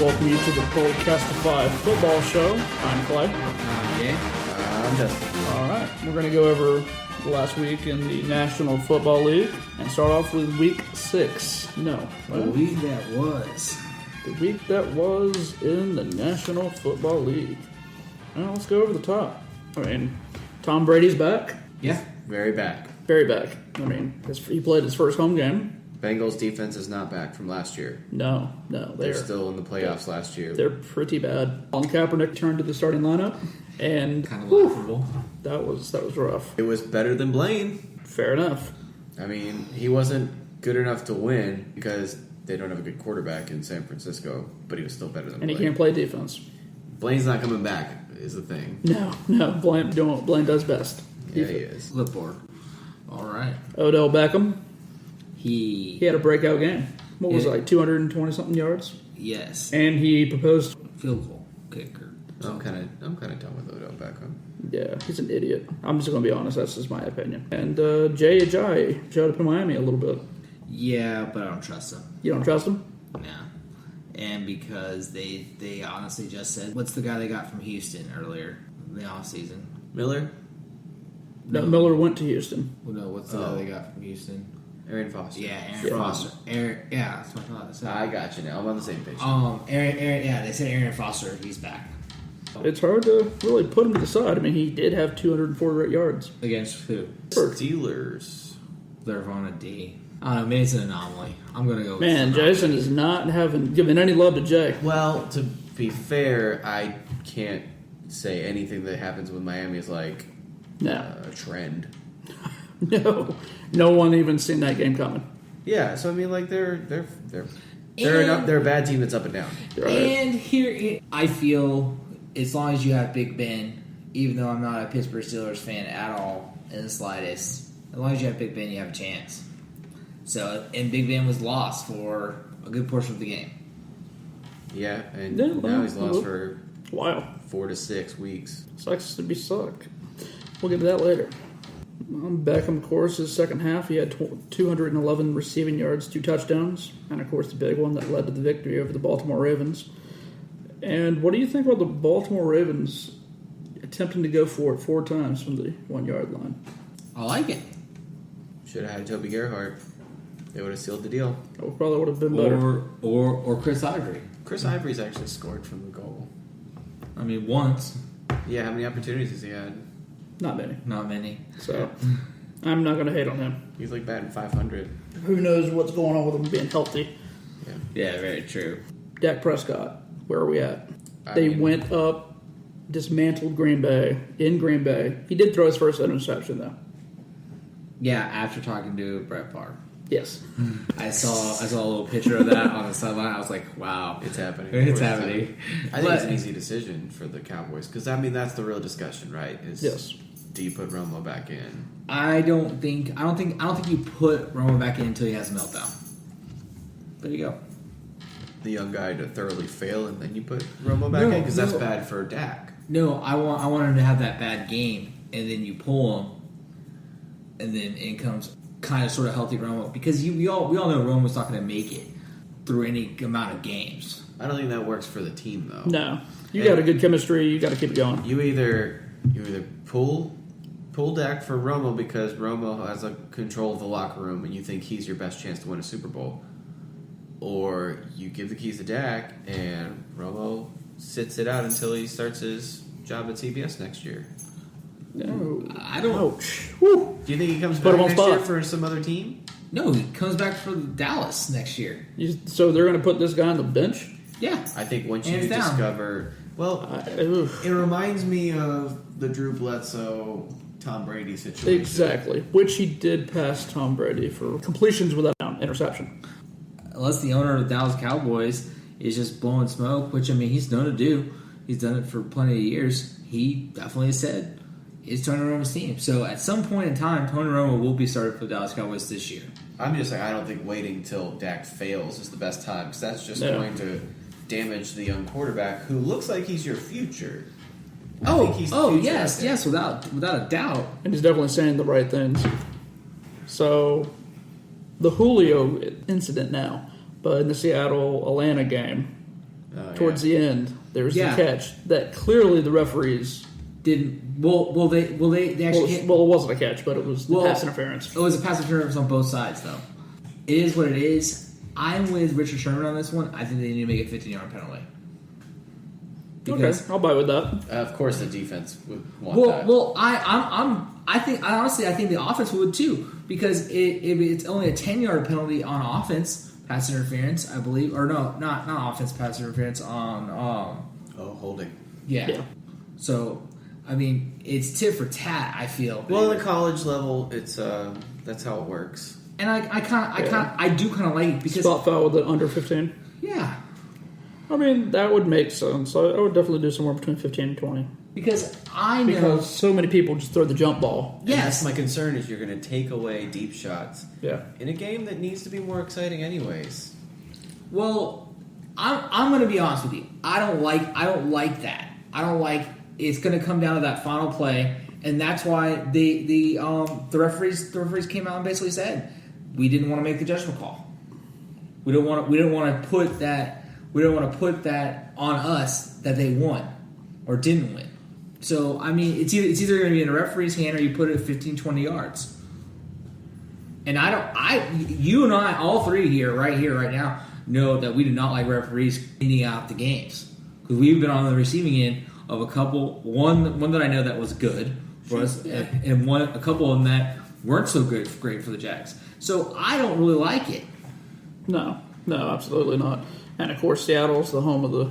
welcome you to the Boldcastify football show. I'm Clay. I'm Justin. All right, we're going to go over the last week in the National Football League and start off with Week 6. No. The week that was. The week that was in the National Football League. Well, let's go over the top. I mean, Tom Brady's back. Yeah, very back. Very back. I mean, he played his first home game. Bengals defense is not back from last year. No. They're still in the playoffs last year. They're pretty bad. Colin Kaepernick turned to the starting lineup, and kind of laughable. That was rough. It was better than Blaine. Fair enough. I mean, he wasn't good enough to win because they don't have a good quarterback in San Francisco, but he was still better than Blaine. And he can't play defense. Blaine's not coming back is the thing. No. Blaine does best. Yeah, he is. Clipboard. All right. Odell Beckham. He had a breakout game. What was it, like 220-something yards? Yes. And he proposed field goal kicker. I'm kind of done with Odell Beckham. Yeah, he's an idiot. I'm just going to be honest. That's just my opinion. And Jay Ajayi showed up in Miami a little bit. Yeah, but I don't trust him. You don't trust him? No. And because they honestly just said, what's the guy they got from Houston earlier in the offseason? Miller? No, Miller went to Houston. Well, no, what's the guy they got from Houston? Aaron Foster. Yeah, Aaron Foster. That's what I thought. I got you now. I'm on the same page. Aaron. Yeah, they said Aaron Foster. He's back. It's hard to really put him to the side. I mean, he did have 248 yards. Against who? Steelers. They're on a D. I don't know. Maybe it's an anomaly. I'm going to go with Man, Jason is not giving any love to Jay. Well, to be fair, I can't say anything that happens with Miami is like a trend. No one even seen that game coming. Yeah, so I mean, like they're a bad team that's up and down. Right. And here, I feel as long as you have Big Ben, even though I'm not a Pittsburgh Steelers fan at all in the slightest, as long as you have Big Ben, you have a chance. So, and Big Ben was lost for a good portion of the game. Yeah, and now he's lost for 4 to 6 weeks. Sucks to be suck. We'll get to that later. Beckham, of course, his second half, he had 211 receiving yards, 2 touchdowns, and, of course, the big one that led to the victory over the Baltimore Ravens. And what do you think about the Baltimore Ravens attempting to go for it 4 times from the 1-yard line? I like it. Should have had Toby Gerhardt. They would have sealed the deal. It probably would have been better. Or Chris Ivory. Chris Ivory's actually scored from the goal. I mean, once. Yeah, how many opportunities has he had? Not many. So, I'm not going to hate on him. He's like batting 500. Who knows what's going on with him being healthy. Yeah, very true. Dak Prescott, where are we at? They went up, dismantled Green Bay, in Green Bay. He did throw his first interception, though. Yeah, after talking to Brett Favre. Yes. I saw a little picture of that on the sideline. I was like, wow. It's happening. It's happening. I think it's an easy decision for the Cowboys because, I mean, that's the real discussion, right? Yes. Do you put Romo back in? I don't think you put Romo back in until he has a meltdown. There you go. The young guy to thoroughly fail, and then you put Romo back in because that's bad for Dak. No, I want him to have that bad game, and then you pull him, and then in comes kind of sort of healthy Romo because we all know Romo's not going to make it through any amount of games. I don't think that works for the team though. No, you got a good chemistry. You got to keep it going. You either pull Dak for Romo because Romo has a control of the locker room and you think he's your best chance to win a Super Bowl, or you give the keys to Dak and Romo sits it out until he starts his job at CBS next year. No, I don't. Ouch. Woo. Do you think he comes back next year for some other team? No, he comes back for Dallas next year. So they're going to put this guy on the bench? Yeah. I think once you discover... Well, it reminds me of the Drew Bledsoe, Tom Brady situation. Exactly. Which he did pass Tom Brady for completions without interception. Unless the owner of the Dallas Cowboys is just blowing smoke, which, I mean, he's known to do. He's done it for plenty of years. He definitely has said it's Tony Romo's team. So at some point in time, Tony Romo will be started for the Dallas Cowboys this year. I'm just like, I don't think waiting till Dak fails is the best time because that's just going to damage the young quarterback who looks like he's your future. Yes, without a doubt. And he's definitely saying the right things. So, the Julio incident now, but in the Seattle-Atlanta game, towards the end. There was Yeah. the catch that clearly the referees Didn't they actually well, it wasn't a catch, but it was pass interference. It was a pass interference on both sides, though. It is what it is. I'm with Richard Sherman on this one. I think they need to make a 15-yard penalty. Okay, I'll buy with that. Of course, the defense would want that. Well, I think the offense would too, because it's only a 10-yard penalty on offense, pass interference, I believe, or no, not offense, pass interference on Holding. yeah. So, I mean, it's tit for tat. I feel. Well, at the college level, it's that's how it works. And I do kind of like it because Spot foul with the under 15. yeah, I mean, that would make sense. I would definitely do somewhere between 15 and 20. because I know Because so many people just throw the jump ball. And that's yes, my concern is you're going to take away deep shots Yeah. in a game that needs to be more exciting, anyways. well, I'm going to be honest with you. I don't like that. I don't like it's going to come down to that final play, and that's why the referees came out and basically said we didn't want to make the judgment call. We don't want to put that on us that they won or didn't win. So I mean, it's either going to be in a referee's hand or you put it at 15, 20 yards. And you and I, all three here, right now, know that we do not like referees cleaning out the games because we've been on the receiving end of a couple. One that I know that was good for us, and a couple of them that weren't so great for the Jags. So I don't really like it. No, absolutely not. And of course, Seattle's the home of the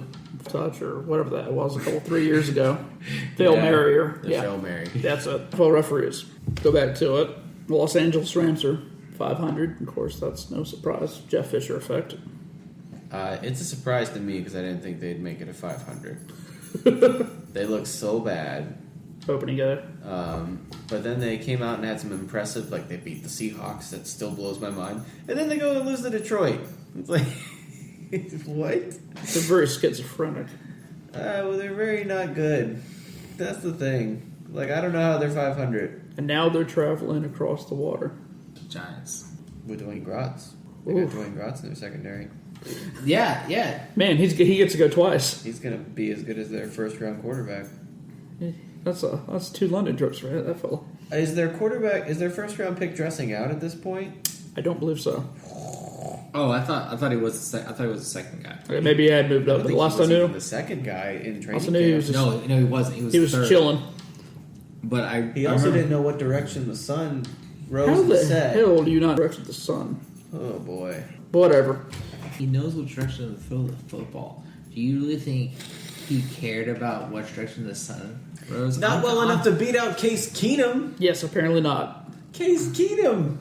touch or whatever that was 3 years ago. Hail Mary. Hail Mary. That's it. 12 referees. Go back to it. The Los Angeles Rams are 500. Of course, that's no surprise. Jeff Fisher effect. It's a surprise to me because I didn't think they'd make it a 500. They look so bad. Opening game. But then they came out and had some impressive, like they beat the Seahawks. That still blows my mind. And then they go and lose to Detroit. It's like, what? They're very schizophrenic. Well, they're very not good. That's the thing. Like, I don't know how they're 500. And now they're traveling across the water. Giants. With Dwayne Gratz. They got Dwayne Gratz in their secondary. Yeah. Man, he gets to go twice. He's going to be as good as their first-round quarterback. That's 2 London trips for that fella. Is their first-round pick dressing out at this point? I don't believe so. Oh, I thought he was. I thought he was the second guy. Okay, maybe he had moved up, but the last I knew, the second guy in training also knew he camp. was just, No, he wasn't. He was third. chilling. But He also didn't know what direction the sun rose How and the set. hell do you not direct the sun? Oh boy! Whatever. He knows what direction to throw the football. Do you really think he cared about what direction the sun rose? Not well enough to beat out Case Keenum. Yes, apparently not. Case Keenum.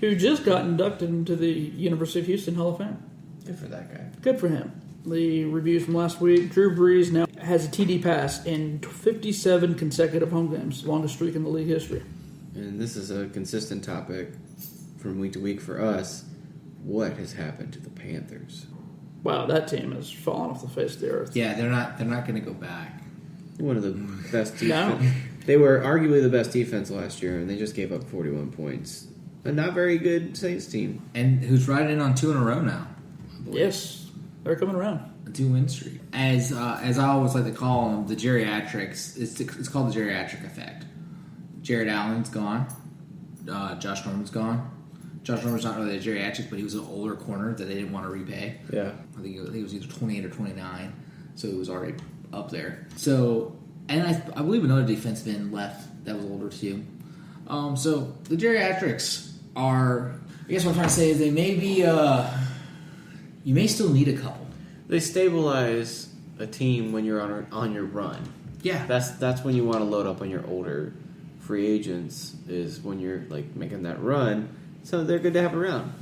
Who just got inducted into the University of Houston Hall of Fame. Good for that guy. Good for him. The reviews from last week. Drew Brees now has a TD pass in 57 consecutive home games, longest streak in the league history. And this is a consistent topic from week to week for us. What has happened to the Panthers? Wow, that team has fallen off the face of the earth. Yeah, they're not going to go back. One of the best defense. No. They were arguably the best defense last year, and they just gave up 41 points. A not very good Saints team. And who's riding in on 2 in a row now? Yes, they're coming around. A 2-win streak. As I always like to call them, the geriatrics. It's called the geriatric effect. Jared Allen's gone. Josh Norman's gone. Josh Norman's not really a geriatric, but he was an older corner that they didn't want to repay. Yeah. I think he was either 28 or 29, so he was already up there. So, and I believe another defensive end left that was older too. So the geriatrics are. I guess what I'm trying to say is they may be. You may still need a couple. They stabilize a team when you're on your run. Yeah, That's when you want to load up on your older free agents. Is when you're like making that run. So they're good to have around.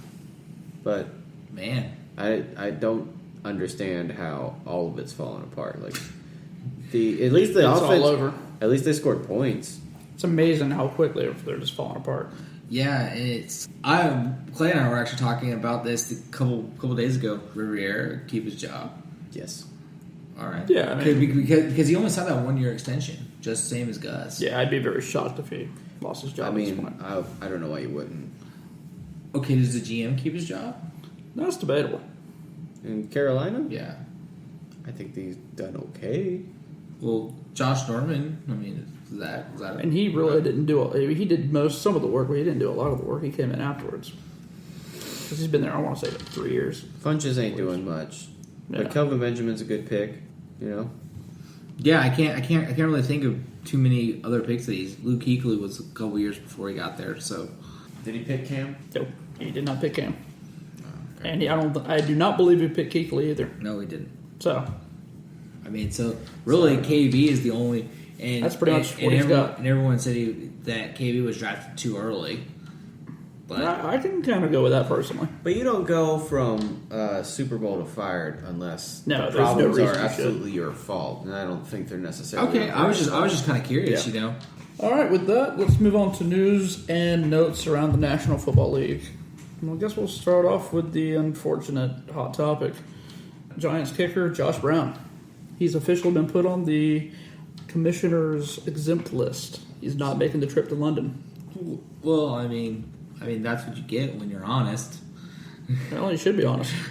But man, I don't understand how all of it's fallen apart. Like at least the It's offense. all over. At least they scored points. It's amazing how quickly they're just falling apart. yeah, it's. Clay and I were actually talking about this a couple days ago. Riviera keep his job. Yes. All right. Yeah, I mean- because he only signed that 1-year extension, just same as Gus. Yeah, I'd be very shocked if he lost his job. I at this mean, point. I don't know why you wouldn't. Okay, does the GM keep his job? That's debatable. In Carolina, Yeah. I think he's done okay. Well, Josh Norman, I mean, is that And he really didn't do it. He did some of the work, but he didn't do a lot of the work. He came in afterwards. Because he's been there, I want to say, 3 years. Funches ain't doing much. Yeah. But Kelvin Benjamin's a good pick, you know? Yeah, I can't really think of too many other picks that he's. Luke Kuechly was a couple years before he got there, so. Did he pick Cam? Nope, he did not pick Cam. Okay. And I do not believe he picked Kuechly either. No, he didn't. So, I mean, so really, KB is the only. And that's pretty much what he's got. And everyone said that KB was drafted too early. But I can kind of go with that personally. But you don't go from Super Bowl to fired unless No, the there's no problems reason are you absolutely your fault, and I don't think they're necessarily. okay, I was just kind of curious, Yeah. you know. All right, with that, let's move on to news and notes around the National Football League. Well, I guess we'll start off with the unfortunate hot topic. Giants kicker Josh Brown. He's officially been put on the commissioner's exempt list. He's not making the trip to London. Well, I mean that's what you get when you're honest. Well, you should be honest. He's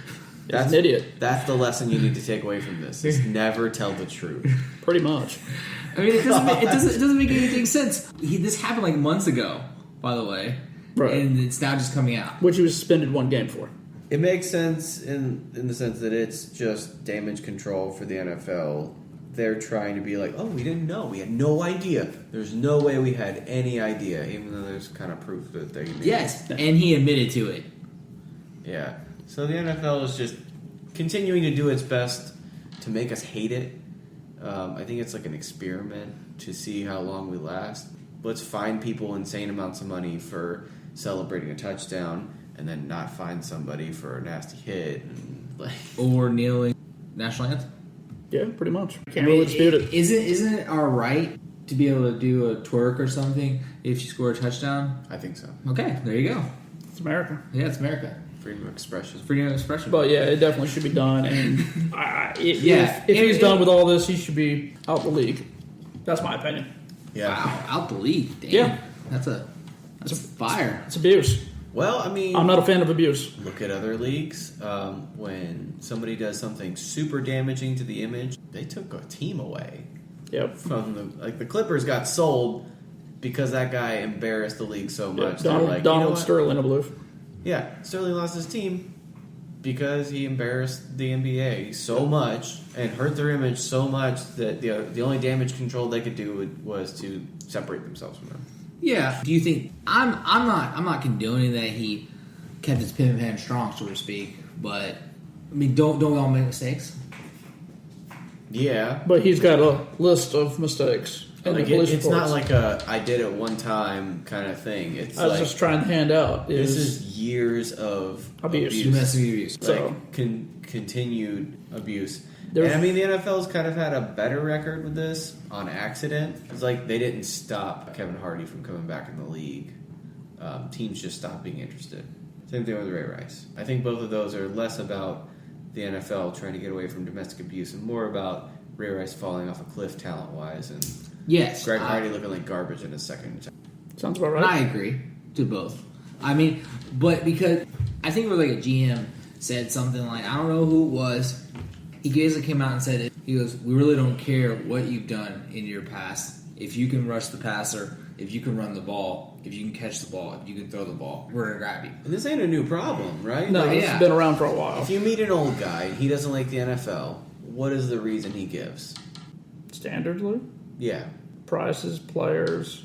That's an idiot, That's the lesson you need to take away from this: is never tell the truth. pretty much. I mean, it doesn't make anything sense. This happened like months ago, by the way, Right. and it's now just coming out. Which he was suspended one game for. It makes sense in the sense that it's just damage control for the NFL. They're trying to be like, oh, we didn't know. We had no idea. There's no way we had any idea, even though there's kind of proof that they made Yes, and he admitted to it. Yeah. So the NFL is just continuing to do its best to make us hate it. I think it's like an experiment to see how long we last. Let's fine people insane amounts of money for celebrating a touchdown and then not fine somebody for a nasty hit. And like, Or kneeling national anthem. Yeah, pretty much. Can't really dispute it. Isn't it our right to be able to do a twerk or something if you score a touchdown? I think so. Okay, there you go. It's America. Yeah, it's America. Freedom of expression. Freedom of expression. But yeah, it definitely should be done. And if And- he's done with all this, he should be out the league. That's my opinion. Yeah. Wow, out the league. Damn. Yeah. That's fire. It's abuse. Well, I mean, I'm not a fan of abuse. look at other leagues. When somebody does something super damaging to the image, they took a team away. Yep. From the Clippers got sold because that guy embarrassed the league so much. They're Donald, like, you know Donald what? Sterling, I believe. Yeah, Sterling lost his team because he embarrassed the NBA so much and hurt their image so much that the only damage control they could do was to separate themselves from them. Yeah. Do you think I'm not condoning that he kept his pin hand strong, so to speak, but I mean don't we all make mistakes? Yeah, But he's got a list of mistakes. in the like police it's not reports. like a I did it one time kind of thing. It's I was like just trying to hand out. this is years of Abuse. Domestic abuse. So- like continued abuse. There's- And I mean, the NFL's kind of had a better record with this on accident. It's like they didn't stop Kevin Hardy from coming back in the league. Teams just stopped being interested. Same thing with Ray Rice. I think both of those are less about the NFL trying to get away from domestic abuse and more about Ray Rice falling off a cliff talent-wise and Yes. Greg Hardy looking like garbage in his second. Sounds about And I right. agree to both. I mean, but because I think it was like a GM said something like, I don't know who it was. He basically came out and said it. He goes, we really don't care what you've done in your past. If you can rush the passer, if you can run the ball, if you can catch the ball, if you can throw the ball, we're going to grab you. And this ain't a new problem, right? No, Like, it's yeah. been around for a while. if you meet an old guy and he doesn't like the NFL, what is the reason he gives? Standards, Lou? Yeah. Prices, players.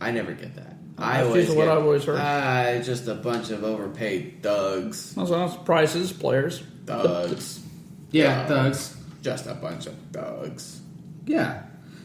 I never get that. That's usually what I've always heard. Just a bunch of overpaid thugs. That's prices, players. Thugs. Yeah, thugs. Just a bunch of thugs. Yeah.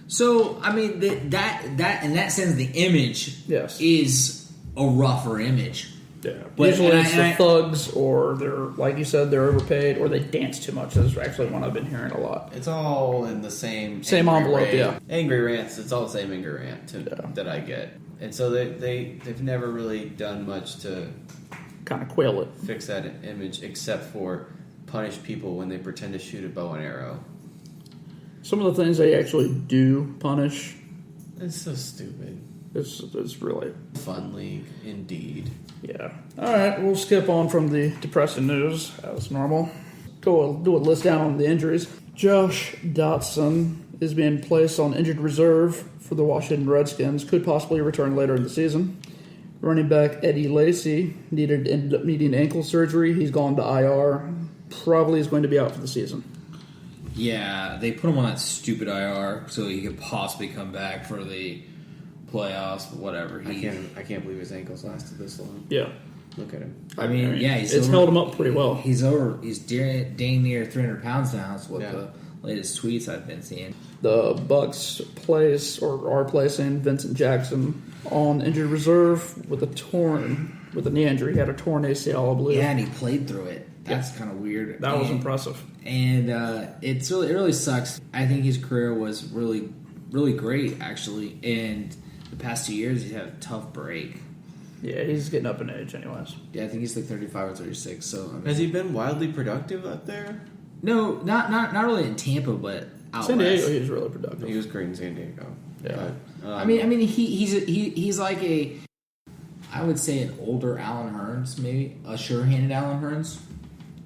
So, I mean, that in that sense, the image Yes. is a rougher image. Yeah. But- Usually and it's I- the and I- thugs, or they're, like you said, they're overpaid, or they dance too much. That's actually one I've been hearing a lot. It's all in the same Same angry envelope, rant. yeah. Angry rants. It's all the same angry rant Yeah. that I get, and so they've never really done much to Kind of quail it. fix that image, except for punish people when they pretend to shoot a bow and arrow. Some of the things they actually do punish, It's so stupid. it's really, Fun league, indeed. yeah. All right, we'll skip on from the depressing news as normal. Do a list down on the injuries. Josh Dotson is being placed on injured reserve for the Washington Redskins. Could possibly return later in the season. Running back Eddie Lacy ended up needing ankle surgery. He's gone to IR. Probably is going to be out for the season. Yeah, they put him on that stupid IR so he could possibly come back for the playoffs, but whatever. I can't believe his ankles lasted this long. Yeah. Look at him. I mean, yeah, it's held him up pretty well. He's dang near 300 pounds now. That's what the latest tweets I've been seeing. The Bucks are placing Vincent Jackson on injured reserve with a knee injury. He had a torn ACL, I believe. Yeah, and he played through it. That's kind of weird. That was impressive. And it really sucks. I think his career was really, really great, actually. And the past 2 years, he's had a tough break. Yeah, he's getting up in age anyways. Yeah, I think he's like 35 or 36. So I mean, has he been wildly productive up there? No, not really in Tampa, but out San Diego, west. he was really productive. He was great in San Diego. Yeah. But, I mean, he's like I would say an older Alan Hearns, maybe a sure-handed Alan Hearns.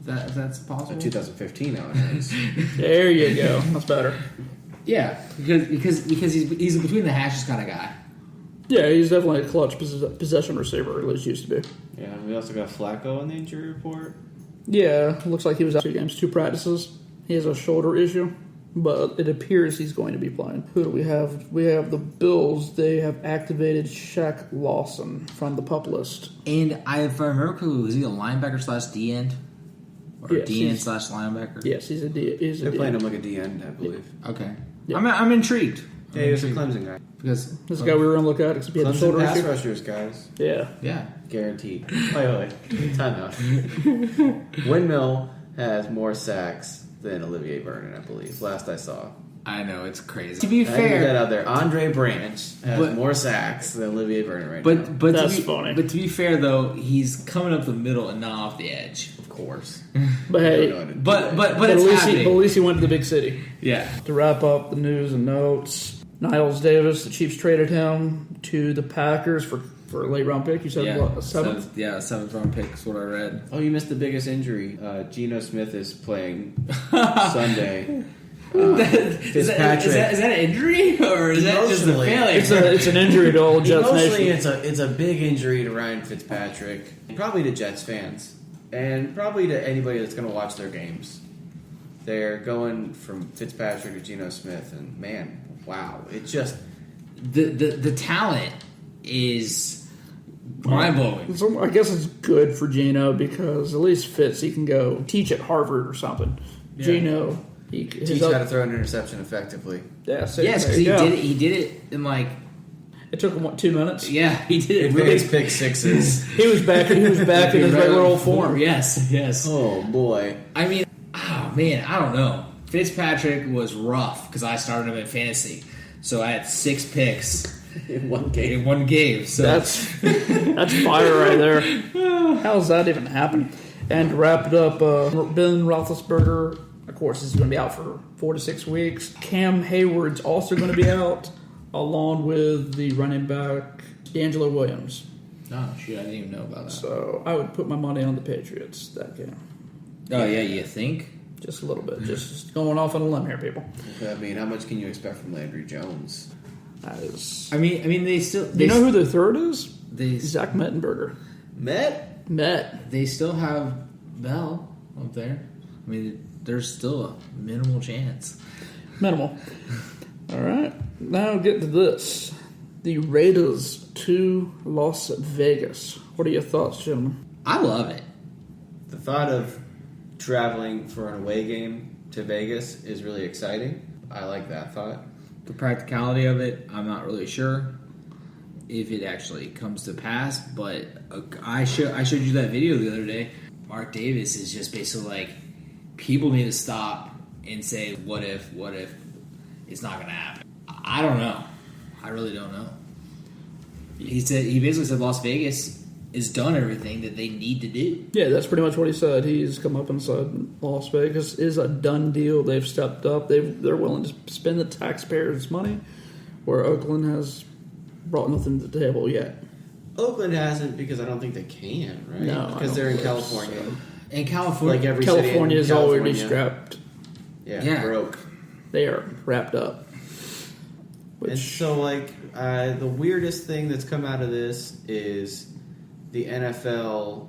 If that's possible. 2015 Alan Hearns. There you go. That's better. Yeah, because he's a between the hashes kind of guy. Yeah, he's definitely a clutch possession receiver, at least used to be. Yeah, we also got Flacco on the injury report. Yeah, looks like he was out 2 games, 2 practices. He has a shoulder issue, but it appears he's going to be playing. Who do we have? We have the Bills. They have activated Shaq Lawson from the PUP list. And if I remember correctly, was he a linebacker / D end? Or Yes, D end / linebacker? Yes, he's a D. They're playing him like a DN, I believe. Okay. Yeah. I'm intrigued. Yeah, he was a Clemson guy. Because This guy we were going to look at, except he had the Clemson shoulder pass issue. rushers, guys. Yeah. Guaranteed. Wait. Time out. Windmill has more sacks than Olivier Vernon, I believe. Last I saw. I know, it's crazy. To be I get fair, that out there. Andre Branch has more sacks than Olivier Vernon now. but That's funny. But to be fair, though, he's coming up the middle and not off the edge. Of course. But hey, But at it's least happening. he went to the big city. Yeah. To wrap up the news and notes, Niles Davis, the Chiefs traded him to the Packers for a late round pick. You said what, a seventh? Seventh round pick is what I read. Oh, you missed the biggest injury. Geno Smith is playing Sunday. Fitzpatrick. Is that an injury or is that just a Emotionally, failure? It's an injury to all Jets Emotionally, Nation. it's a big injury to Ryan Fitzpatrick. Probably to Jets fans. And probably to anybody that's going to watch their games. They're going from Fitzpatrick to Geno Smith, and man, wow. It just... The talent is mind blowing. So I guess it's good for Geno because at least Fitz, he can go teach at Harvard or something. Yeah. Geno, teach how to throw an interception effectively. Yeah, Yes, because he did it in like... It took him, what, 2 minutes? Yeah, he did it It really... makes pick sixes. He was back in his regular old form. Yes. Oh, boy. I mean, man, I don't know. Fitzpatrick was rough because I started him in fantasy. So I had 6 picks In one game. in one game. So That's fire right there. How's that even happen? And to wrap it up, Ben Roethlisberger, of course, is going to be out for 4 to 6 weeks. Cam Hayward's also going to be out, along with the running back D'Angelo Williams. oh shoot, I didn't even know about that. So I would put my money on the Patriots that game. Oh yeah, you think? Just a little bit. Just going off on a limb here, people. I mean, how much can you expect from Landry Jones? That is. I mean, they still. You know who the third is? They Zach Mettenberger. Met? they still have Bell up there. I mean, there's still a minimal chance. Minimal. All right. Now get to this. The Raiders to Las Vegas. What are your thoughts, gentlemen? I love it. The thought of traveling for an away game to Vegas is really exciting. I like that thought. The practicality of it, I'm not really sure if it actually comes to pass. But I showed you that video the other day. Mark Davis is just basically like, people need to stop and say, what if it's not going to happen? I don't know. I really don't know. He basically said Las Vegas has done everything that they need to do. Yeah, that's pretty much what he said. He's come up and said Las Vegas is a done deal. They've stepped up. They're willing to spend the taxpayers' money, where Oakland has brought nothing to the table yet. Oakland hasn't because I don't think they can, right? No, I because don't they're in believe California. In California, Like every city in California is already California. strapped. Yeah. broke. They are wrapped up. And Which, so, the weirdest thing that's come out of this is the NFL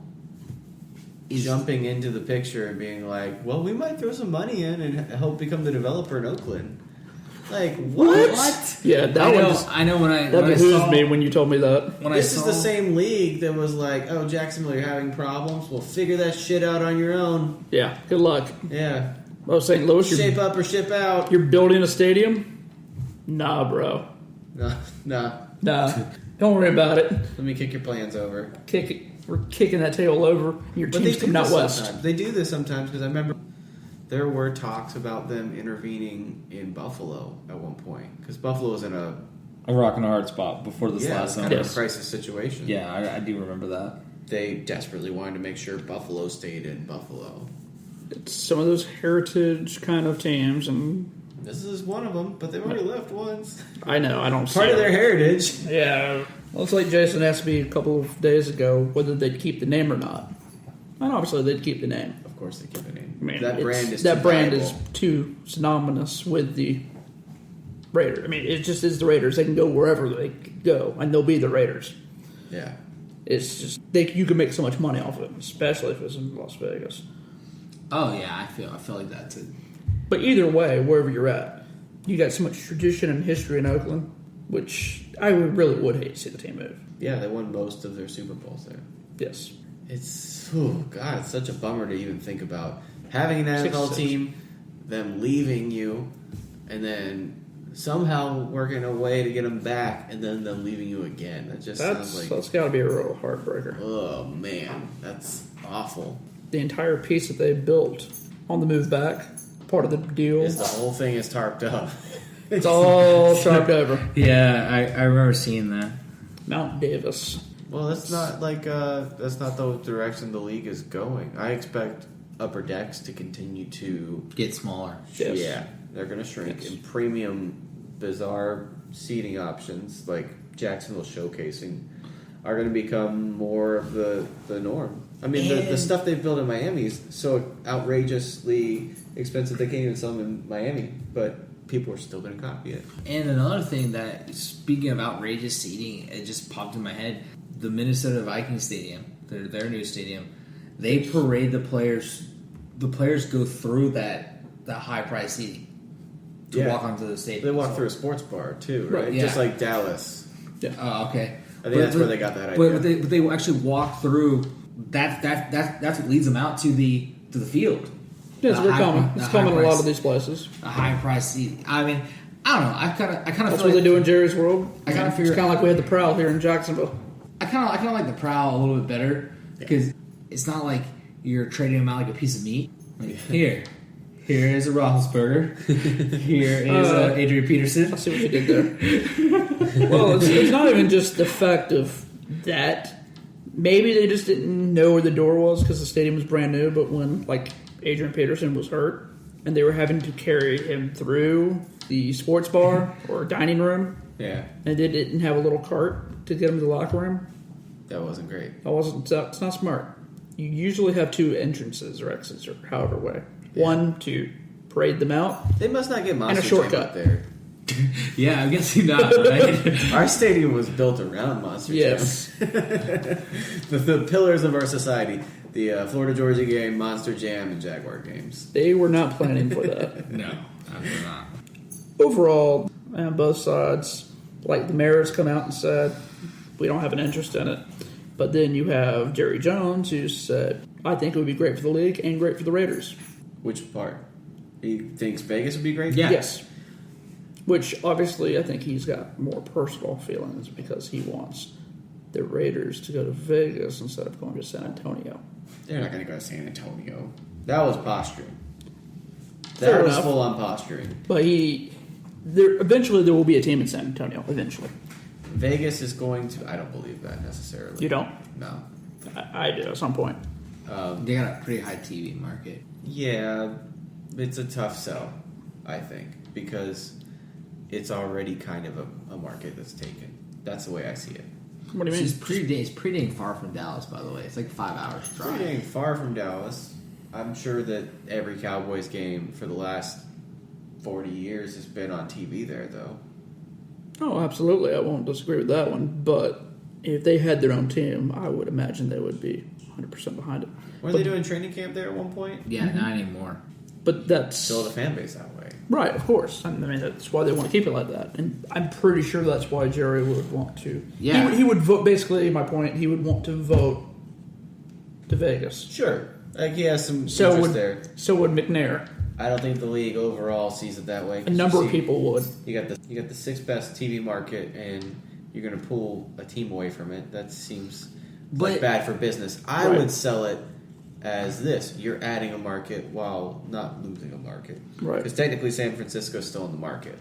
jumping into the picture and being like, well, we might throw some money in and help become the developer in Oakland. Like, what? yeah, I know when I that when I behooves saw me when you told me that. when This I is saw, the same league that was like, oh, Jacksonville, you're having problems? Well, figure that shit out on your own. Yeah, good luck. Yeah. Oh, St. Louis, Shape up or ship out. you're building a stadium? Nah, bro. No. Nah. Don't worry about it. Let me kick your plans over. We're kicking that tail over. Your But team's they do coming out this west. sometimes. They do this sometimes because I remember there were talks about them intervening in Buffalo at one point because Buffalo was in a rock and a hard spot before this last kind summer. of a crisis situation. Yeah, I do remember that. They desperately wanted to make sure Buffalo stayed in Buffalo. It's some of those heritage kind of teams, and This is one of them, but they've already left once. I know, I don't see Part of it. their heritage. Yeah. Well, it's like Jason asked me a couple of days ago whether they'd keep the name or not. And obviously they'd keep the name. Of course, they keep the name. I mean, that brand is that too brand valuable. is too synonymous with the Raiders. I mean, it just is the Raiders. They can go wherever they go, and they'll be the Raiders. Yeah. It's just you can make so much money off of it, especially if it's in Las Vegas. oh yeah, I feel like that too. But either way, wherever you're at, you got so much tradition and history in Oakland, which I really would hate to see the team move. Yeah, they won most of their Super Bowls there. Yes. It's it's such a bummer to even think about having an 6-6. NFL team, them leaving you, and then somehow working a way to get them back, and then them leaving you again. That just sounds like, That's got to be a real heartbreaker. oh man, that's awful. The entire piece that they built on the move back, part of the deal, Is the whole thing is tarped up. it's all chopped over. Yeah, I remember seeing that. Mount Davis. Well, that's not that's not the direction the league is going. I expect upper decks to continue to Get smaller. Yes. Yeah, they're going to shrink. Yes. And premium, bizarre seating options like Jacksonville showcasing are going to become more of the norm. I mean, the And- stuff they've built in Miami is so outrageously expensive they can't even sell them in Miami, but people are still going to copy it. And another thing that, speaking of outrageous seating, it just popped in my head. The Minnesota Vikings stadium, their new stadium, they parade the players. The players go through that high price seating to Yeah. walk onto the stadium. They walk So- through a sports bar too, right? Right, yeah. Just like Dallas. Oh, okay. I think that's where they got that idea. But they actually walk through. That's what leads them out to the field. Yes, The we're high- coming. the It's high coming in a lot price- of these places. A high price seat. I mean, I don't know. I kind of That's feel what like they do in Jerry's World. I kinda It's figure- kind of like we had the Prowl here in Jacksonville. I kind of like the Prowl a little bit better because it's not like you're trading them out like a piece of meat. Like, here is a Roethlisberger. Here is Adrian Peterson. I see what you did there. Well, it's not even just the fact of that. Maybe they just didn't know where the door was because the stadium was brand new. But when like Adrian Peterson was hurt and they were having to carry him through the sports bar or dining room, Yeah, and they didn't have a little cart to get him to the locker room, that wasn't great. it's not smart. You usually have two entrances or exits or however way. One to parade them out. They must not get monster And a shortcut. Jam up there. Yeah, I'm guessing not, right? Our stadium was built around Monster Yes. Jam. the pillars of our society. The Florida Georgia game, Monster Jam, and Jaguar games. They were not planning for that. No, absolutely not. Overall, both sides, like the mayor's come out and said, we don't have an interest in it. But then you have Jerry Jones who said, I think it would be great for the league and great for the Raiders. Which part? He thinks Vegas would be great? Yeah. Yes. Which, obviously, I think he's got more personal feelings because he wants the Raiders to go to Vegas instead of going to San Antonio. They're not going to go to San Antonio. That was posturing. Fair That was enough. full-on posturing. But eventually there will be a team in San Antonio, eventually. Vegas is going to... I don't believe that necessarily. You don't? No. I do at some point. They got a pretty high TV market. Yeah, it's a tough sell, I think, because it's already kind of a market that's taken. That's the way I see it. What do you mean? It's pretty dang far from Dallas, by the way. It's like 5 hours drive. Pretty dang far from Dallas. I'm sure that every Cowboys game for the last 40 years has been on TV there, though. Oh, absolutely. I won't disagree with that one. But if they had their own team, I would imagine they would be 100% behind it. Were they doing training camp there at one point? Yeah, not anymore. But that's Still the fan base that way. right, of course. I mean, that's why they want to keep it like that. And I'm pretty sure that's why Jerry would want to. Yeah. He would vote, basically, my point, he would want to vote to Vegas. Sure. Like, he has some So interest would, there. so would McNair. I don't think the league overall sees it that way. A number of people would. You got the sixth best TV market, and you're going to pull a team away from it. That seems like bad for business. I Right. would sell it as this: you're adding a market while not losing a market. Right. Because technically, San Francisco's still in the market.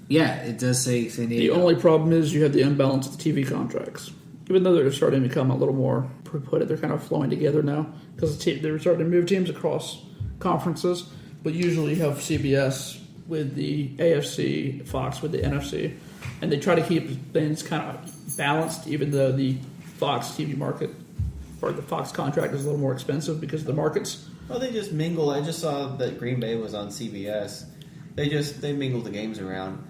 Yeah, it does say San The Diego. only problem is you have the imbalance of the TV contracts. Even though they're starting to become a little more, put it, they're kind of flowing together now because they're starting to move teams across conferences. But usually you have CBS with the AFC, Fox with the NFC, and they try to keep things kind of balanced. Even though the Fox TV market or the Fox contract is a little more expensive because of the markets. Well, they just mingle. I just saw that Green Bay was on CBS. They mingled the games around.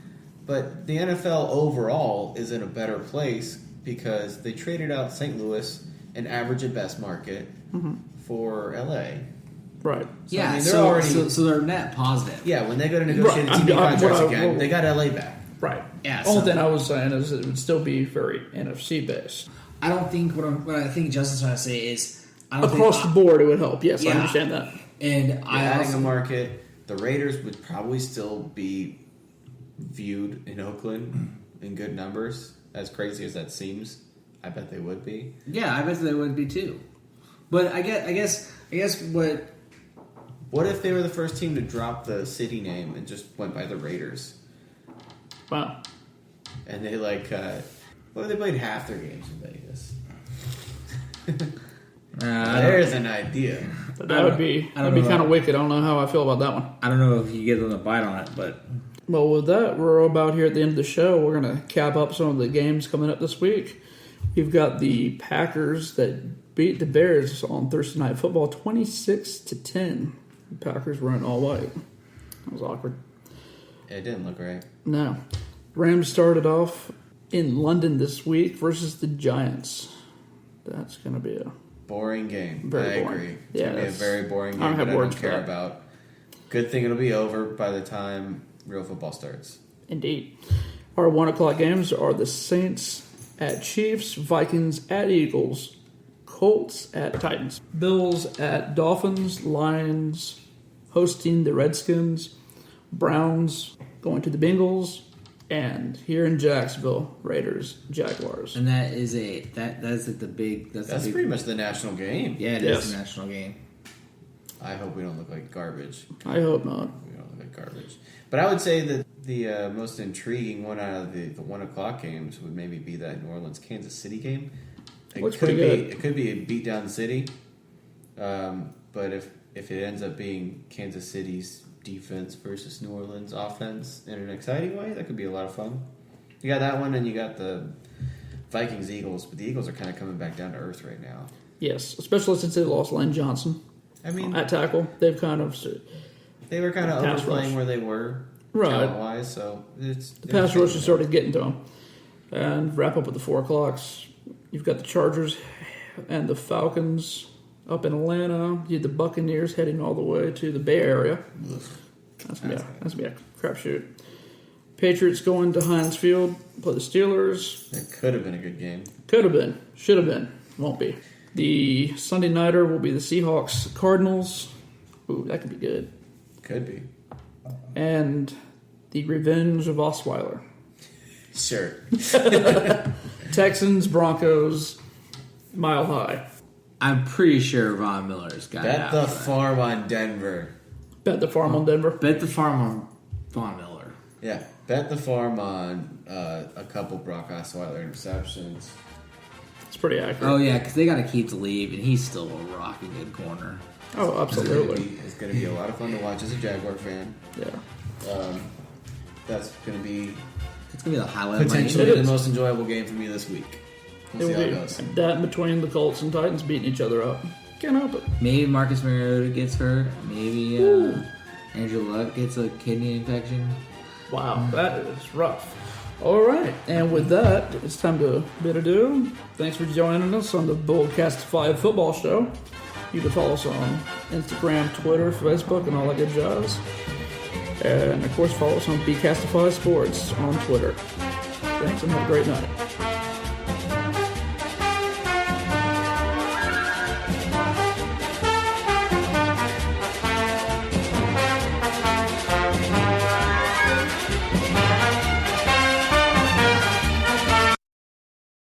But the NFL overall is in a better place because they traded out St. Louis, an average at best market, for LA. Right. So, Yeah, I mean, they're so, already so they're net positive. yeah. When they go to negotiate Right. TV contracts again, well, they got LA back. Right. Yeah, Only so- thing I was saying is it would still be very NFC based. I don't think what I think Justin's trying to say is I don't Across think, the board, it would help. Yes, I Yeah. understand that. And You're I adding also, a market. The Raiders would probably still be viewed in Oakland in good numbers. As crazy as that seems, I bet they would be. yeah, I bet they would be too. But I guess what What if they were the first team to drop the city name and just went by the Raiders? Wow. And they what if they played half their games in Vegas? There's an idea. That would be I don't that'd be know. kind of wicked. I don't know how I feel about that one. I don't know if you get them to bite on it, but Well, with that, we're about here at the end of the show. We're going to cap up some of the games coming up this week. We've got the Packers that beat the Bears on Thursday Night Football 26-10. The Packers were in all white. That was awkward. It didn't look right. No. Rams started off in London this week versus the Giants. That's going to be a Boring game. Very I boring. agree. It's Yeah, going to be a that's- very boring I game don't have that I words don't for care that. about. Good thing it'll be over by the time real football starts. Indeed. Our 1 o'clock games are the Saints at Chiefs, Vikings at Eagles, Colts at Titans, Bills at Dolphins, Lions hosting the Redskins, Browns going to the Bengals, and here in Jacksonville, Raiders, Jaguars. and that is that's like the big That's the big, pretty much the national game. yeah it Yes. is a national game. I hope we don't look like garbage. I hope not. We don't look like garbage. But I would say that the most intriguing one out of the 1 o'clock games would maybe be that New Orleans Kansas City game. It Looks could pretty be good. it could be a beat down city. But if it ends up being Kansas City's defense versus New Orleans offense in an exciting way, that could be a lot of fun. You got that one, and you got the Vikings Eagles, but the Eagles are kind of coming back down to earth right now. Yes, especially since they lost Lane Johnson I mean, at tackle. They've kind of they were kind of Pass overplaying rush. where they were Right. talent wise, so the pass rush has started getting to them. And wrap up with the 4 o'clocks. You've got the Chargers and the Falcons up in Atlanta. You have the Buccaneers heading all the way to the Bay Area. That's gonna be a crapshoot. Patriots going to Heinz Field, play the Steelers. It could have been a good game. Could have been, should have been, won't be. The Sunday nighter will be the Seahawks Cardinals. Ooh, that could be good. Could be. And the Revenge of Osweiler. Sure. Texans Broncos Mile High. I'm pretty sure Von Miller's got it Bet out the for that. farm on Denver. Bet the farm on Denver. Bet the farm on Von Miller. Yeah, bet the farm on a couple Brock Osweiler interceptions. It's pretty accurate. Oh yeah, because they got to keep the lead, and he's still a rocking good corner. Oh, absolutely. It's going to be a lot of fun to watch as a Jaguar fan. Yeah. That's going to be It's gonna be the highlight of my potentially It the is. most enjoyable game for me this week. We'll see It how will it be goes. that in between the Colts and Titans beating each other up. Can't help it. Maybe Marcus Mariota gets hurt. Maybe Andrew Luck gets a kidney infection. Wow, that is rough. All right, and with that, it's time to bid adieu. Thanks for joining us on the Boldcastify football show. You can follow us on Instagram, Twitter, Facebook, and all that good jazz. And of course, follow us on Boldcastify Sports on Twitter. Thanks and have a great night.